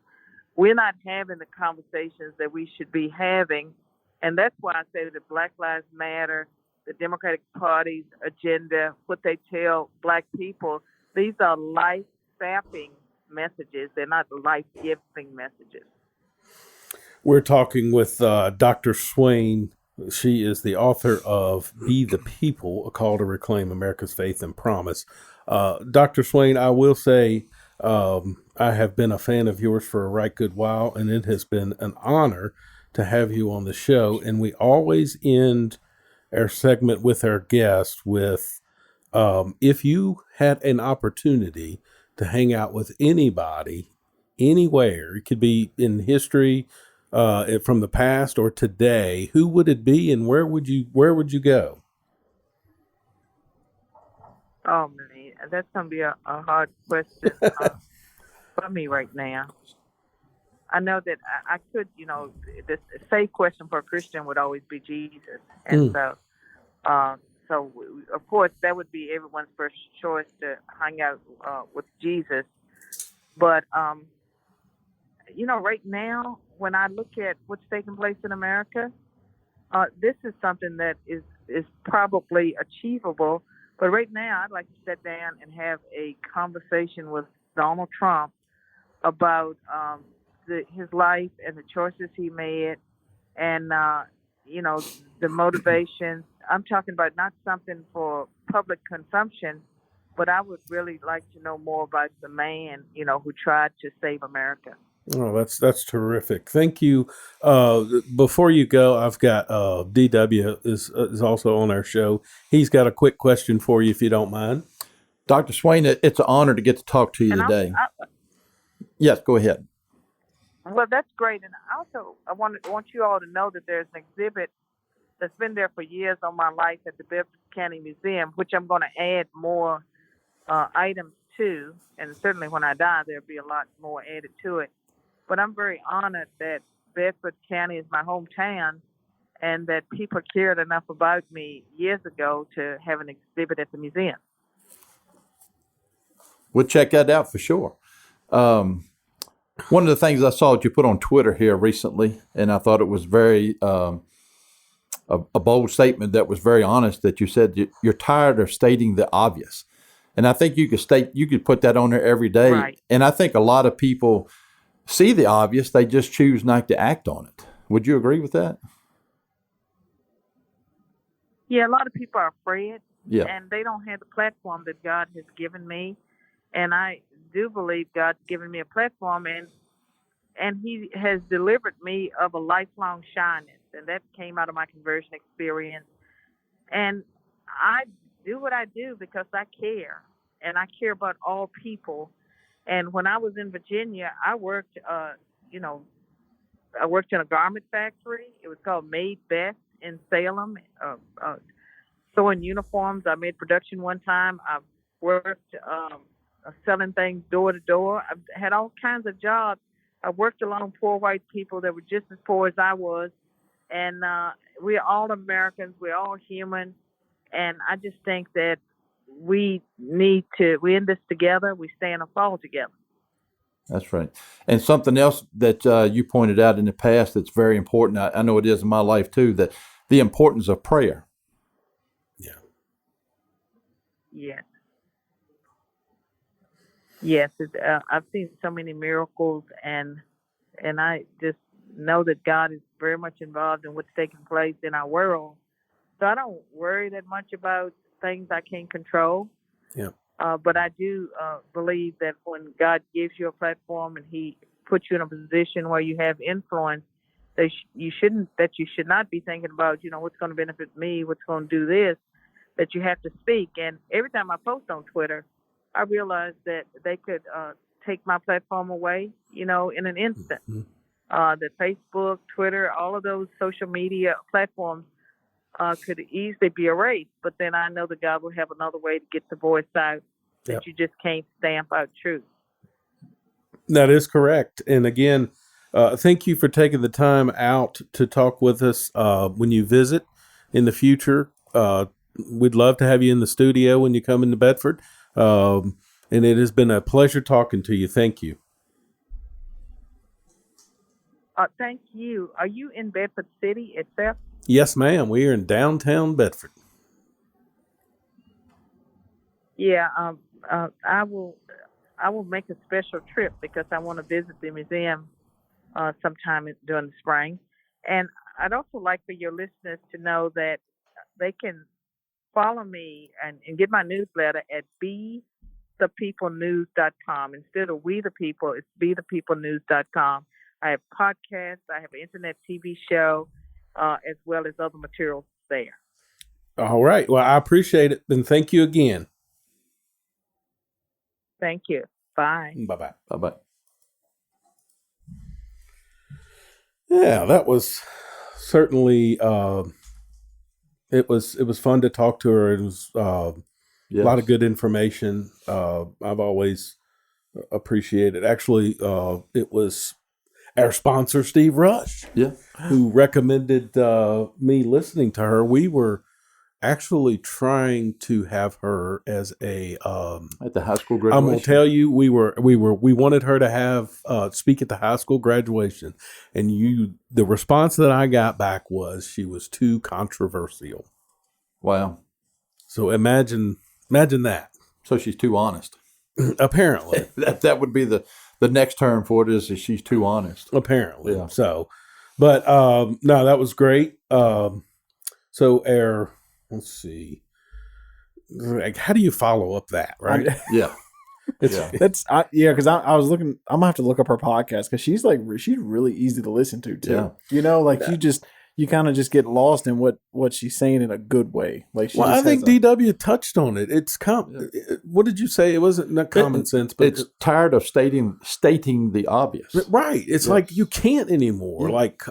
S5: We're not having the conversations that we should be having. And that's why I say that Black Lives Matter, the Democratic Party's agenda, what they tell black people, these are life-sapping messages. They're not life-giving messages.
S2: We're talking with Dr. Swain. She is the author of Be the People, A Call to Reclaim America's Faith and Promise. Dr. Swain, I will say I have been a fan of yours for a right good while, and it has been an honor to have you on the show. And we always end our segment with our guests with, if you had an opportunity to hang out with anybody, anywhere, it could be in history, from the past or today, who would it be, and where would you go?
S5: Oh, man, that's going to be a hard question for me right now. I know that I could, the safe question for a Christian would always be Jesus. And so of course, that would be everyone's first choice to hang out with Jesus. But, right now, when I look at what's taking place in America, this is something that is probably achievable. But right now, I'd like to sit down and have a conversation with Donald Trump about his life and the choices he made and, the motivation. I'm talking about not something for public consumption, but I would really like to know more about the man, who tried to save America.
S2: Oh, that's terrific. Thank you. Before you go, I've got DW is also on our show. He's got a quick question for you, if you don't mind.
S3: Dr. Swain, it's an honor to get to talk to you today. Yes, go ahead.
S5: Well, that's great. And also, I want you all to know that there's an exhibit that's been there for years on my life at the Bedford County Museum, which I'm going to add more items to. And certainly when I die, there'll be a lot more added to it. But I'm very honored that Bedford County is my hometown, and that people cared enough about me years ago to have an exhibit at the museum.
S3: We'll check that out for sure. One of the things I saw that you put on Twitter here recently, and I thought it was very a bold statement that was very honest, that you said you're tired of stating the obvious. And I think you could put that on there every day.
S5: Right.
S3: And I think a lot of people see the obvious, they just choose not to act on it. Would you agree with that?
S5: Yeah, a lot of people are afraid,
S3: Yeah.
S5: and they don't have the platform that God has given me. And I do believe God's given me a platform, and He has delivered me of a lifelong shyness, and that came out of my conversion experience. And I do what I do because I care, and I care about all people. And when I was in Virginia, I worked, I worked in a garment factory. It was called Made Best in Salem, sewing uniforms. I made production one time. I worked selling things door to door. I had all kinds of jobs. I worked along poor white people that were just as poor as I was. And we're all Americans. We're all human. And I just think that we in this together. We stand or fall together.
S3: That's right. And something else that you pointed out in the past that's very important, I know it is in my life too, that the importance of prayer.
S2: Yeah.
S5: Yes. Yes. I've seen so many miracles, and I just know that God is very much involved in what's taking place in our world. So I don't worry that much about things I can't control.
S2: Yeah.
S5: But I do believe that when God gives you a platform and He puts you in a position where you have influence, that you should not be thinking about, what's going to benefit me, what's going to do this, that you have to speak. And every time I post on Twitter, I realize that they could take my platform away, in an instant.
S2: Mm-hmm.
S5: That Facebook, Twitter, all of those social media platforms could easily be erased. But then I know that God will have another way to get the voice out, that
S2: Yep.
S5: you just can't stamp out truth.
S2: That is correct. And again, thank you for taking the time out to talk with us. When you visit in the future, we'd love to have you in the studio when you come into Bedford. And it has been a pleasure talking to you. Thank you.
S5: Thank you. Are you in Bedford City itself?
S2: Yes, ma'am. We are in downtown Bedford.
S5: Yeah. I will make a special trip because I want to visit the museum sometime during the spring. And I'd also like for your listeners to know that they can follow me and get my newsletter at bethepeoplenews.com. Instead of We the People, it's bethepeoplenews.com. I have podcasts, I have an internet TV show, as well as other materials there.
S2: All right. Well, I appreciate it. And thank you again.
S5: Thank you. Bye.
S2: Bye-bye.
S3: Bye-bye.
S2: Yeah, that was certainly, it was fun to talk to her. It was a lot of good information. I've always appreciated. Actually, it was our sponsor, Steve Rush, who recommended me listening to her. We were actually trying to have her as a
S3: at the high school graduation.
S2: I'm gonna tell you, we wanted her to have speak at the high school graduation, and the response that I got back was she was too controversial.
S3: Wow.
S2: So imagine that.
S3: So she's too honest.
S2: Apparently.
S3: that would be the next term for it is she's too honest.
S2: Apparently.
S3: Yeah.
S2: So, but no, that was great. So let's see. Like, how do you follow up that, right?
S3: Yeah.
S4: Because I was looking. I'm gonna have to look up her podcast because she's really easy to listen to too.
S3: Yeah.
S4: You kind of just get lost in what she's saying in a good way.
S2: I think DW touched on it. It's what did you say? It wasn't not common sense, but
S3: it's tired of stating the obvious.
S2: Right. It's like you can't anymore.
S3: Yeah.
S2: Like,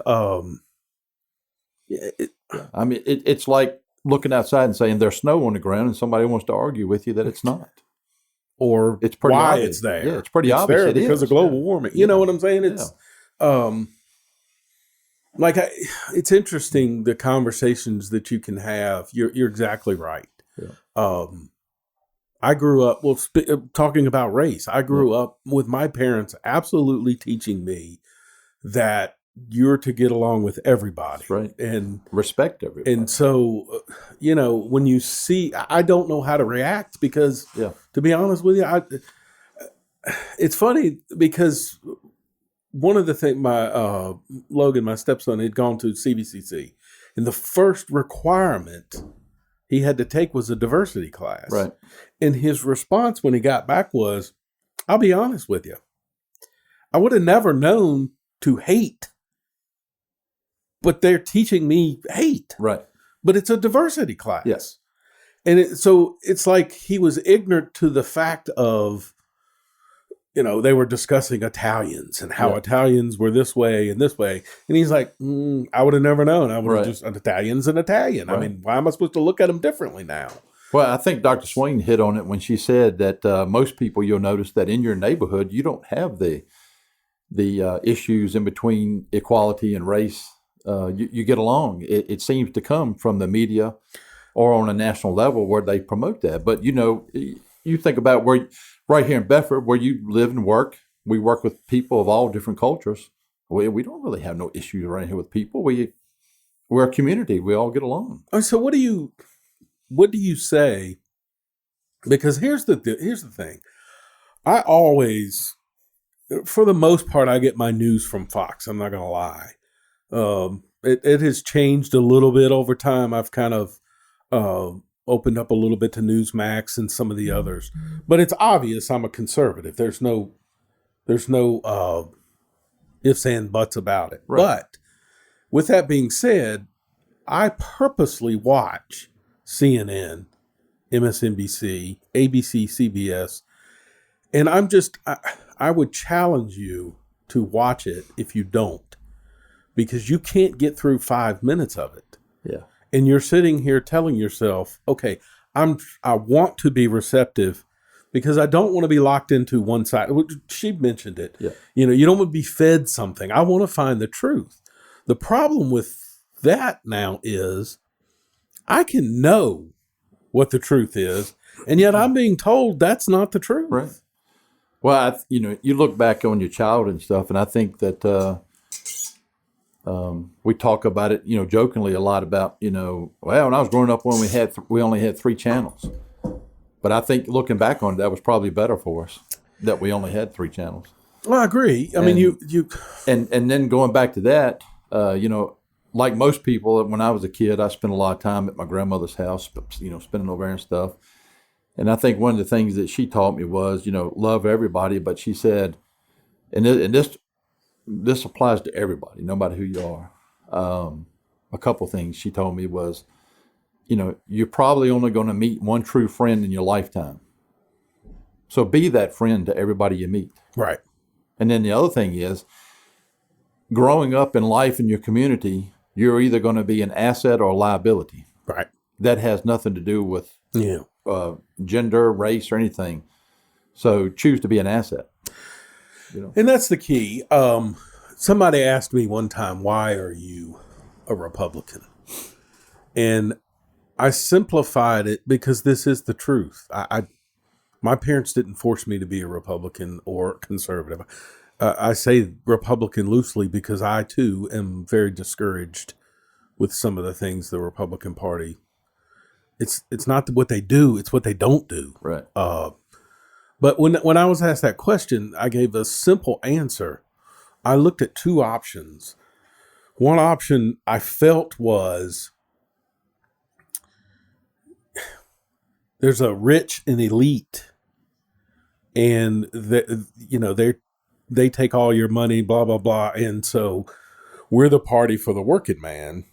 S3: I mean, it's like looking outside and saying there's snow on the ground, and somebody wants to argue with you that it's not,
S2: or
S3: it's pretty
S2: why
S3: obvious.
S2: it's there.
S3: Yeah, it's pretty obvious
S2: there because of global warming. You know what I'm saying? It's like it's interesting the conversations that you can have. You're exactly right.
S3: Yeah.
S2: I grew up talking about race. I grew up with my parents absolutely teaching me that you're to get along with everybody,
S3: That's right.
S2: and
S3: Respect everybody.
S2: and so when you see, I don't know how to react because, to be honest with you, it's funny because one of the things my Logan, my stepson, had gone to CVCC, and the first requirement he had to take was a diversity class.
S3: Right.
S2: And his response when he got back was, I'll be honest with you, I would have never known to hate, but they're teaching me hate.
S3: Right.
S2: But it's a diversity class.
S3: Yes.
S2: And so it's like he was ignorant to the fact of, they were discussing Italians and how Italians were this way and this way. And he's like, I would have never known. I would have just, an Italian's an Italian. Right. I mean, why am I supposed to look at them differently now?
S3: Well, I think Dr. Swain hit on it when she said that most people, you'll notice that in your neighborhood, you don't have the issues in between equality and race. You get along. It seems to come from the media or on a national level where they promote that. But, you think about right here in Bedford, where you live and work, we work with people of all different cultures. We don't really have no issues around here with people. We're a community. We all get along.
S2: So what do you say? Because here's the thing. I always, for the most part, I get my news from Fox. I'm not going to lie. It has changed a little bit over time. I've kind of opened up a little bit to Newsmax and some of the others, but it's obvious I'm a conservative. There's no ifs and buts about it. Right. But with that being said, I purposely watch CNN, MSNBC, ABC, CBS, and I would challenge you to watch it if you don't, because you can't get through 5 minutes of it.
S3: Yeah.
S2: And you're sitting here telling yourself, okay, I want to be receptive because I don't want to be locked into one side. She mentioned it.
S3: Yeah.
S2: You don't want to be fed something. I want to find the truth. The problem with that now is I can know what the truth is, and yet I'm being told that's not the truth.
S3: Right. Well, you look back on your childhood and stuff, and I think that we talk about it, jokingly a lot about, when I was growing up, when we only had 3 channels. But I think looking back on it, that was probably better for us that we only had 3 channels.
S2: Well, I agree. I mean, you
S3: and then going back to that, like most people, when I was a kid, I spent a lot of time at my grandmother's house, spending over there and stuff. And I think one of the things that she taught me was, love everybody. But she said, and this applies to everybody, no matter who you are. A couple things she told me was, you're probably only going to meet one true friend in your lifetime. So be that friend to everybody you meet.
S2: Right.
S3: And then the other thing is, growing up in life in your community, you're either going to be an asset or a liability.
S2: Right.
S3: That has nothing to do with gender, race, or anything. So choose to be an asset.
S2: And that's the key. Somebody asked me one time, why are you a Republican? And I simplified it because this is the truth. My parents didn't force me to be a Republican or conservative. I say Republican loosely because I, too, am very discouraged with some of the things the Republican Party. It's not what they do, it's what they don't do.
S3: Right.
S2: But when I was asked that question, I gave a simple answer. I looked at 2 options. One option I felt was there's a rich and elite, and they take all your money, blah, blah, blah. And so we're the party for the working man.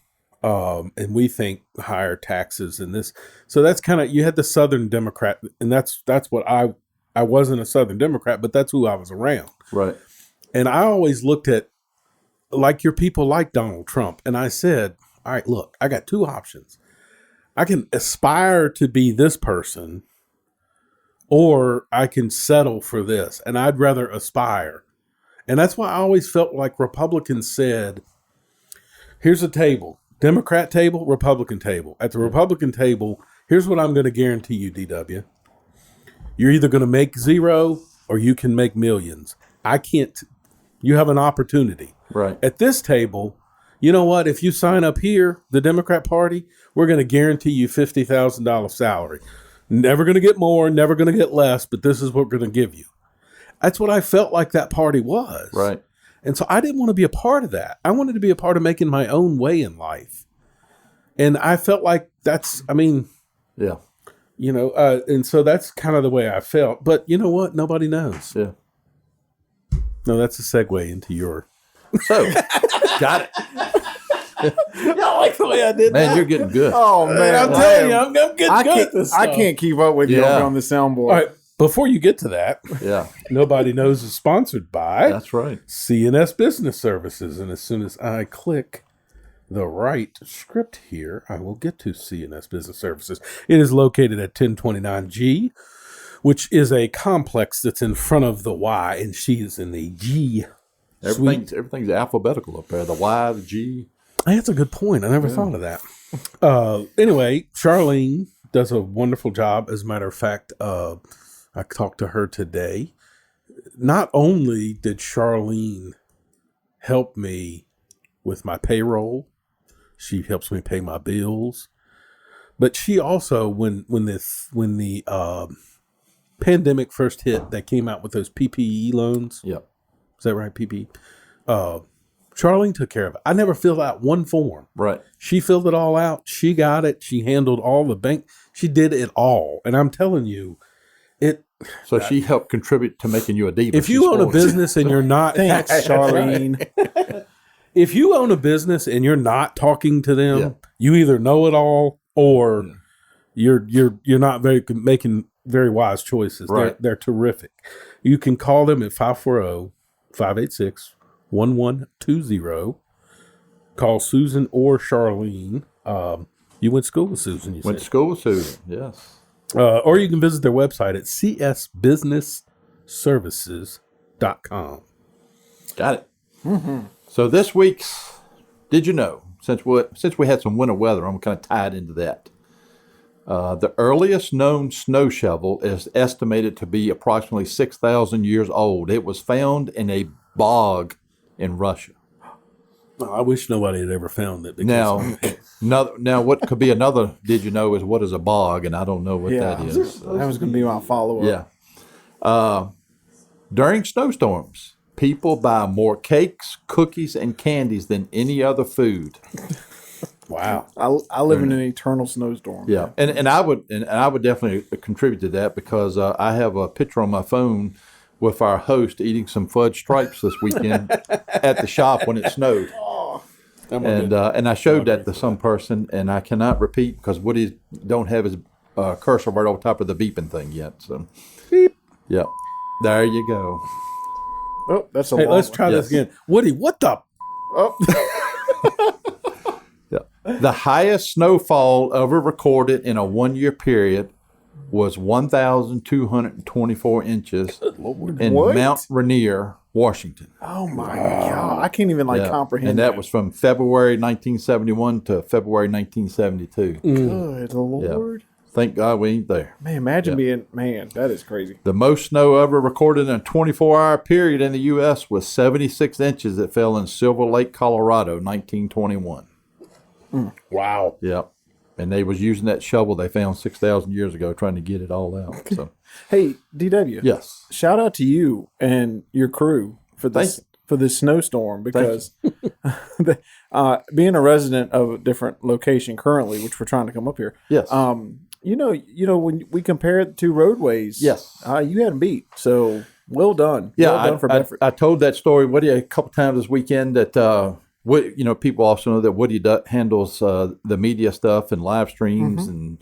S2: And we think higher taxes and this. So that's kind of, you had the Southern Democrat, and that's what I wasn't a Southern Democrat, but that's who I was around.
S3: Right.
S2: And I always looked at, like, your people like Donald Trump. And I said, all right, look, I got 2 options. I can aspire to be this person, or I can settle for this. And I'd rather aspire. And that's why I always felt like Republicans said, Here's a table. Democrat table, Republican table. At the Republican table, here's what I'm going to guarantee you, DW. You're either going to make zero or you can make millions. I can't. You have an opportunity.
S3: Right.
S2: At this table, you know what? If you sign up here, the Democrat Party, we're going to guarantee you $50,000 salary. Never going to get more, never going to get less, but this is what we're going to give you. That's what I felt like that party was.
S3: Right.
S2: And so I didn't want to be a part of that. I wanted to be a part of making my own way in life. And I felt like that's, I mean,
S3: Yeah.
S2: you know, and so that's kind of the way I felt. But you know what? Nobody knows.
S3: Yeah.
S2: No, that's a segue into your.
S3: So, got it.
S2: I like the way I did
S3: Man, you're getting good.
S4: Oh man,
S2: I'm telling you, I'm getting
S4: I
S2: good
S4: can't.
S2: at this
S4: I
S2: stuff.
S4: can't keep up with you
S3: Yeah.
S4: on the soundboard.
S2: All right, before you get to that,
S3: Yeah.
S2: Nobody Knows is sponsored by
S3: That's right.
S2: CNS Business Services. And as soon as I click the right script here, I will get to CNS Business Services. It is located at 1029G, which is a complex that's in front of the Y, and she is in the G.
S3: Everything's alphabetical up there. The Y, the G.
S2: Hey, that's a good point. I never thought of that. Anyway, Charlene does a wonderful job. As a matter of fact, I talked to her today. Not only did Charlene help me with my payroll, she helps me pay my bills, but she also, when the pandemic first hit, they came out with those PPE loans.
S3: Yep.
S2: Is that right? PPE. Charlene took care of it. I never filled out one form.
S3: Right.
S2: She filled it all out. She got it. She handled all the bank. She did it all. And I'm telling you,
S3: So she helped contribute to making you a diva.
S2: if you own a business and you're not,
S4: Thanks, Charlene.
S2: if you own a business and you're not talking to them,
S3: Yeah.
S2: you either know it all or you're not making very wise choices.
S3: Right.
S2: They're terrific. You can call them at 540-586-1120. Call Susan or Charlene. You went to school with Susan, you
S3: Went to
S2: said.
S3: school with Susan. Yes.
S2: Or you can visit their website at csbusinessservices.com.
S3: Got it. Mm-hmm. So this week's, did you know, since we had some winter weather, I'm kind of tied into that. The earliest known snow shovel is estimated to be approximately 6,000 years old. It was found in a bog in Russia.
S2: I wish nobody had ever found it. Because
S3: Now, what could be another? Did you know is what is a bog? And I don't know what that is.
S4: That was going to be my follow up.
S3: Yeah. During snowstorms, people buy more cakes, cookies, and candies than any other food.
S2: wow.
S4: I live in an eternal snowstorm.
S3: Yeah, and I would definitely contribute to that because I have a picture on my phone with our host eating some fudge stripes this weekend at the shop when it snowed. And I showed that to some person, and I cannot repeat because Woody don't have his cursor right on top of the beeping thing yet. So, beep. Yep, there you go.
S4: Oh, that's a
S2: Hey,
S4: long
S2: let's
S4: one.
S2: try this again. Woody, what the?
S4: Oh.
S3: The highest snowfall ever recorded in a 1-year period was 1,224 inches in
S4: What?
S3: Mount Rainier, Washington.
S4: Oh my God. I can't even
S3: Yeah.
S4: comprehend
S3: And that was from February 1971 to February 1972.
S4: Good Lord.
S3: Thank God we ain't there.
S4: Man, imagine being, that is crazy.
S3: The most snow ever recorded in a 24-hour period in the U.S. was 76 inches that fell in Silver Lake, Colorado, 1921.
S2: Wow.
S3: Yep. And they was using that shovel they found 6,000 years ago trying to get it all out. So,
S4: Hey, DW.
S3: yes.
S4: Shout out to you and your crew for this snowstorm because being a resident of a different location currently, which we're trying to come up here.
S3: Yes.
S4: You know when we compare the two roadways,
S3: Yes.
S4: you had them beat. So well done.
S3: Yeah,
S4: well done for Bedford.
S3: I told that story, Woody, a couple times this weekend that, people also know that Woody handles the media stuff and live streams and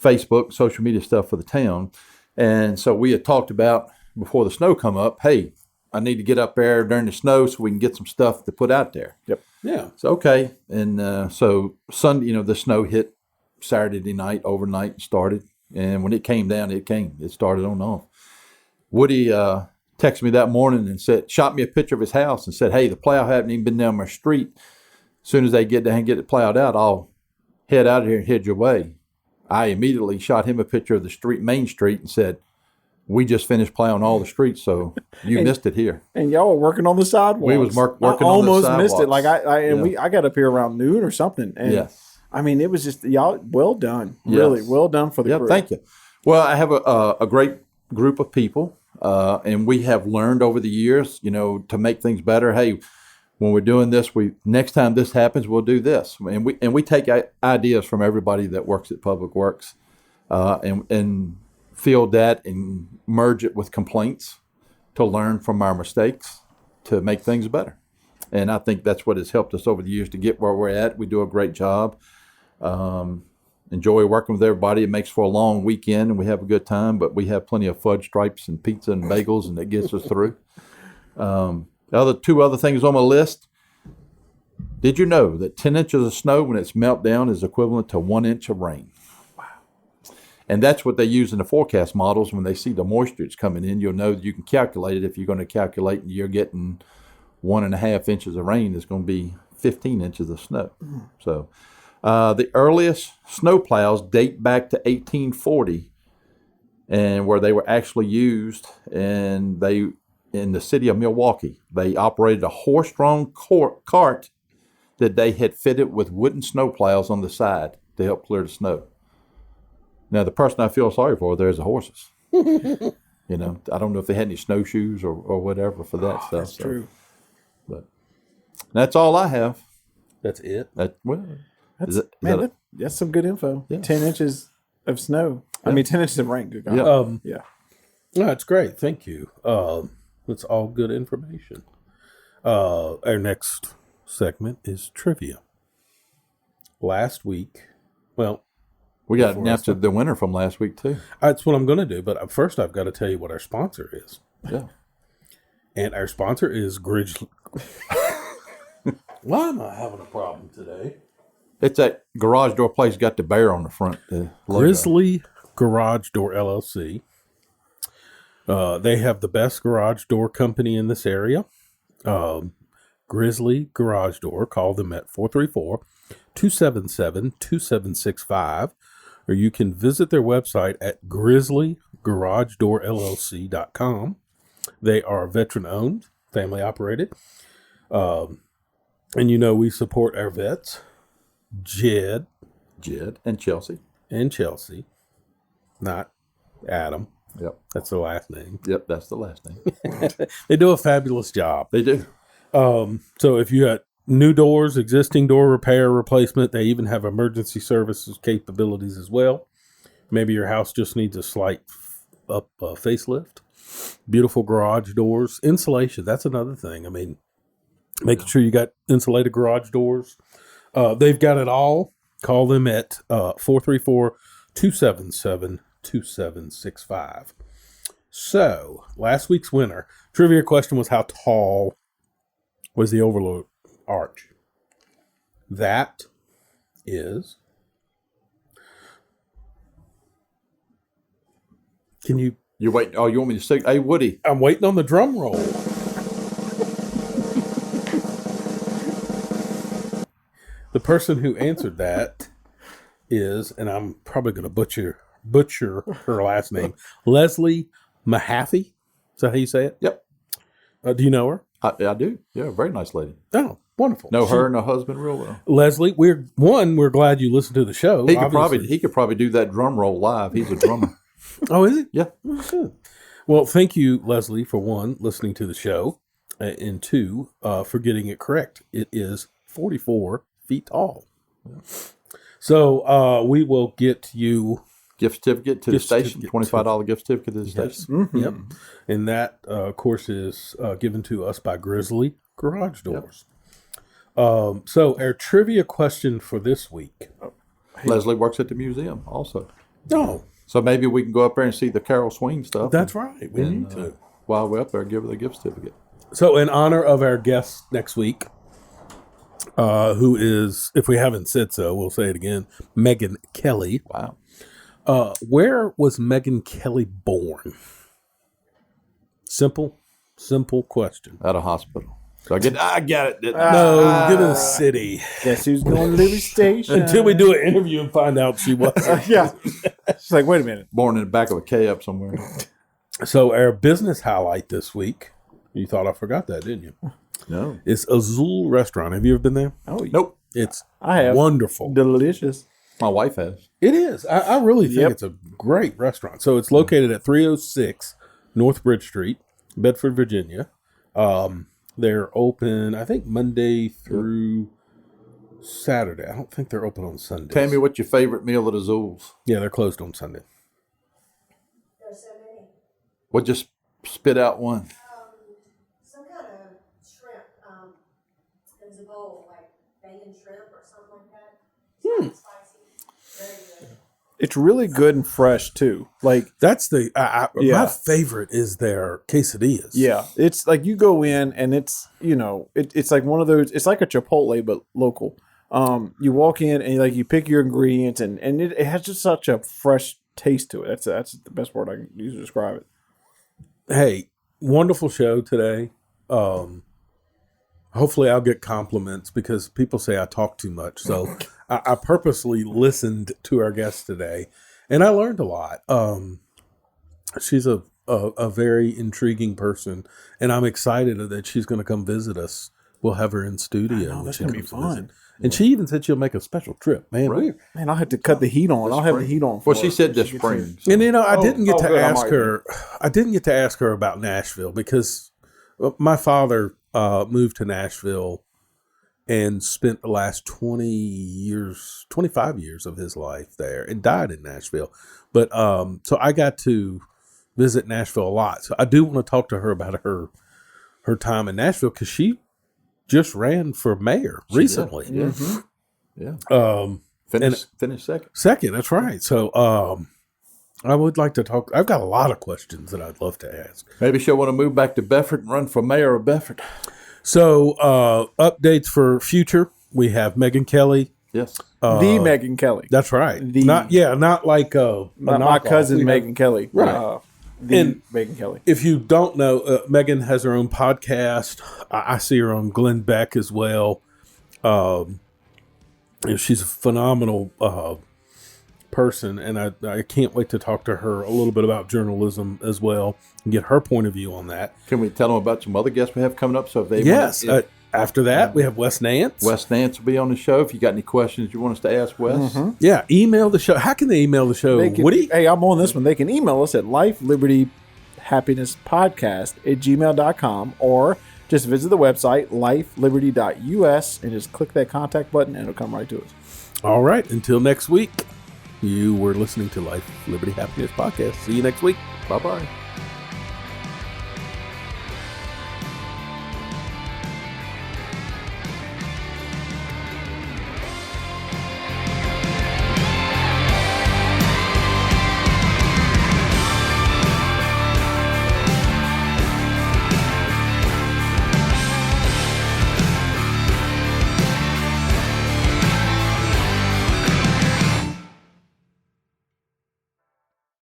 S3: Facebook, social media stuff for the town. And so we had talked about before the snow come up, hey, I need to get up there during the snow so we can get some stuff to put out there.
S4: Yep.
S2: Yeah.
S3: So, okay. And so Sunday, the snow hit Saturday night, overnight, and started. And when it came down, it started on and off. Woody texted me that morning and shot me a picture of his house and said, hey, the plow hadn't even been down my street As soon as they get down and get it plowed out, I'll head out of here and head your way. I immediately shot him a picture of the street, Main Street, and said, we just finished plowing all the streets, so you missed it here.
S4: And y'all were working on the sidewalks.
S3: We was working on the
S4: almost
S3: sidewalks.
S4: missed it. Like I got up here around noon or something. And
S3: Yes.
S4: I mean, it was just y'all well done. Really well done for the crew.
S3: Thank you. Well, I have a great group of people, and we have learned over the years, to make things better. Hey, when we're doing this, next time this happens, we'll do this, and we take ideas from everybody that works at Public Works, and field that and merge it with complaints to learn from our mistakes to make things better. And I think that's what has helped us over the years to get where we're at. We do a great job. Enjoy working with everybody. It makes for a long weekend and we have a good time, but we have plenty of fudge stripes and pizza and bagels, and it gets us through. Two other things on my list. Did you know that 10 inches of snow when it's melt down is equivalent to 1 inch of rain? And that's what they use in the forecast models. When they see the moisture that's coming in, you'll know that you can calculate it. If you're going to calculate and you're getting 1.5 inches of rain, it's going to be 15 inches of snow. So the earliest snow plows date back to 1840, and where they were actually used, and they in the city of Milwaukee. They operated a horse-drawn cart that they had fitted with wooden snow plows on the side to help clear the snow. Now, the person I feel sorry for there is the horses. I don't know if they had any snowshoes or whatever for that stuff.
S4: That's true.
S3: But that's all I have.
S2: That's it.
S4: That's some good info.
S3: Yeah.
S4: 10 inches of snow. I mean, 10 inches of rain. Good God.
S3: Yeah.
S2: No, that's great. Thank you. That's all good information. Our next segment is trivia. Last week,
S3: We got to announce the winner from last week, too.
S2: that's what I'm going to do. But first, I've got to tell you what our sponsor is.
S3: Yeah.
S2: And our sponsor is Grizzly. Why am I having a problem today?
S3: It's that garage door place got the bear on the front. The logo.
S2: Grizzly Garage Door LLC. They have the best garage door company in this area. Grizzly Garage Door. Call them at 434-277-2765. Or you can visit their website at grizzlygaragedoorllc.com. They are veteran-owned, family-operated. And we support our vets, Jed,
S3: and Chelsea.
S2: Not Adam.
S3: Yep.
S2: That's their last name.
S3: Yep, that's the last name.
S2: They do a fabulous job.
S3: They do.
S2: So if you got new doors, existing door repair, replacement, they even have emergency services capabilities as well. Maybe your house just needs a slight facelift. Beautiful garage doors. Insulation, that's another thing. I mean, making sure you got insulated garage doors. They've got it all. Call them at 434-277-2765. So, last week's winner. Trivia question was, how tall was the Overlook Arch? That is... Can you...
S3: You wait. Oh, you want me to say? Hey, Woody.
S2: I'm waiting on the drum roll. The person who answered that is, and I'm probably going to butcher her last name, Leslie Mahaffey. Is that how you say it?
S3: Yep.
S2: Do you know her?
S3: I do. Yeah, very nice lady.
S2: Oh, wonderful.
S3: Know her and her husband real well.
S2: Leslie, we're glad you listened to the show.
S3: He could probably do that drum roll live. He's a drummer.
S2: Oh, is he?
S3: Yeah.
S2: Oh, good. Well, thank you, Leslie, for one, listening to the show, and two, for getting it correct. It is 44 feet tall. So we will get you
S3: gift certificate to the station, $25 gift certificate to the station.
S2: Mm-hmm. Yep. And that, of course, is given to us by Grizzly Garage Doors. Yep. So our trivia question for this week.
S3: Leslie works at the museum also.
S2: Oh.
S3: So maybe we can go up there and see the Carol Swain stuff.
S2: That's right. We need to.
S3: While we're up there, give her the gift certificate.
S2: So in honor of our guest next week, who is, if we haven't said so, we'll say it again, Megan Kelly.
S3: Wow.
S2: Where was Megan Kelly born? Simple question.
S3: At a hospital. So I got it.
S2: No, give it a city.
S4: Guess who's going to Liberty Station?
S2: Until we do an interview and find out she wasn't.
S4: Yeah. She's like, wait a minute.
S3: Born in the back of a K up somewhere.
S2: So our business highlight this week, you thought I forgot that, didn't you?
S3: No.
S2: It's Azul Restaurant. Have you ever been there?
S4: Oh,
S3: Nope.
S2: It's
S4: I have.
S2: wonderful.
S4: Delicious.
S3: My wife has.
S2: It is. I really think
S4: Yep.
S2: it's a great restaurant. So it's located at 306 North Bridge Street, Bedford, Virginia. They're open, I think, Monday through Saturday. I don't think they're open on Sundays.
S3: Tell me what your favorite meal at Azul's.
S2: Yeah, they're closed on Sunday.
S6: There's so many.
S3: What just spit out one?
S6: Some kind of shrimp. It was a bowl, like bacon shrimp or something like that. It's spicy. Very good.
S4: It's really good and fresh, too. Like,
S2: That's the
S4: Yeah.
S2: my favorite is their quesadillas.
S4: yeah, it's like you go in and it's, it's like one of those, it's like a Chipotle, but local. You walk in and like you pick your ingredients and it has just such a fresh taste to it. That's the best word I can use to describe it.
S2: Hey, wonderful show today. Hopefully I'll get compliments because people say I talk too much. So I purposely listened to our guest today and I learned a lot. She's a very intriguing person and I'm excited that she's going to come visit us. We'll have her in studio. when
S4: that's
S2: she
S4: gonna be
S2: comes to
S4: fun.
S2: visit. And she even said she'll make a special trip, man.
S3: Right.
S4: Man, I'll have to cut the heat on. I'll have the heat on. For
S3: Well, she
S4: her
S3: said
S4: when
S3: this
S4: gets here.
S3: spring.
S2: And I didn't get to
S4: good, I
S2: ask
S4: might
S2: her. I didn't get to ask her about Nashville because my father moved to Nashville and spent the last 25 years of his life there, and died in Nashville. But so I got to visit Nashville a lot. So I do want to talk to her about her time in Nashville because she just ran for mayor recently.
S3: Yeah. Yeah. Finish second.
S2: Second, that's right. So I would like to talk. I've got a lot of questions that I'd love to ask.
S3: Maybe she'll want to move back to Bedford and run for mayor of Bedford.
S2: So updates for future. We have Megan Kelly.
S3: Yes.
S4: The Megan Kelly.
S2: That's right.
S4: The-
S2: not like a
S4: My
S2: knockoff.
S4: cousin
S2: We have-
S4: Megan Kelly.
S2: Right.
S4: The
S2: And-
S4: Megan Kelly.
S2: If you don't know, Megan has her own podcast. I see her on Glenn Beck as well. She's a phenomenal person, and I can't wait to talk to her a little bit about journalism as well and get her point of view on that.
S3: Can we tell them about some other guests we have coming up? So if they
S2: Yes.
S3: want to,
S2: After that, we have Wes Nance.
S3: Wes Nance will be on the show. If you got any questions you want us to ask Wes,
S2: Yeah, email the show. How can they email the show?
S4: They can-
S2: Woody?
S4: Hey, I'm on this one. They can email us at lifelibertyhappinesspodcast@gmail.com or just visit the website lifeliberty.us and just click that contact button and it'll come right to us.
S2: All right. Until next week, you were listening to Life, Liberty, Happiness Podcast. See you next week.
S3: bye-bye.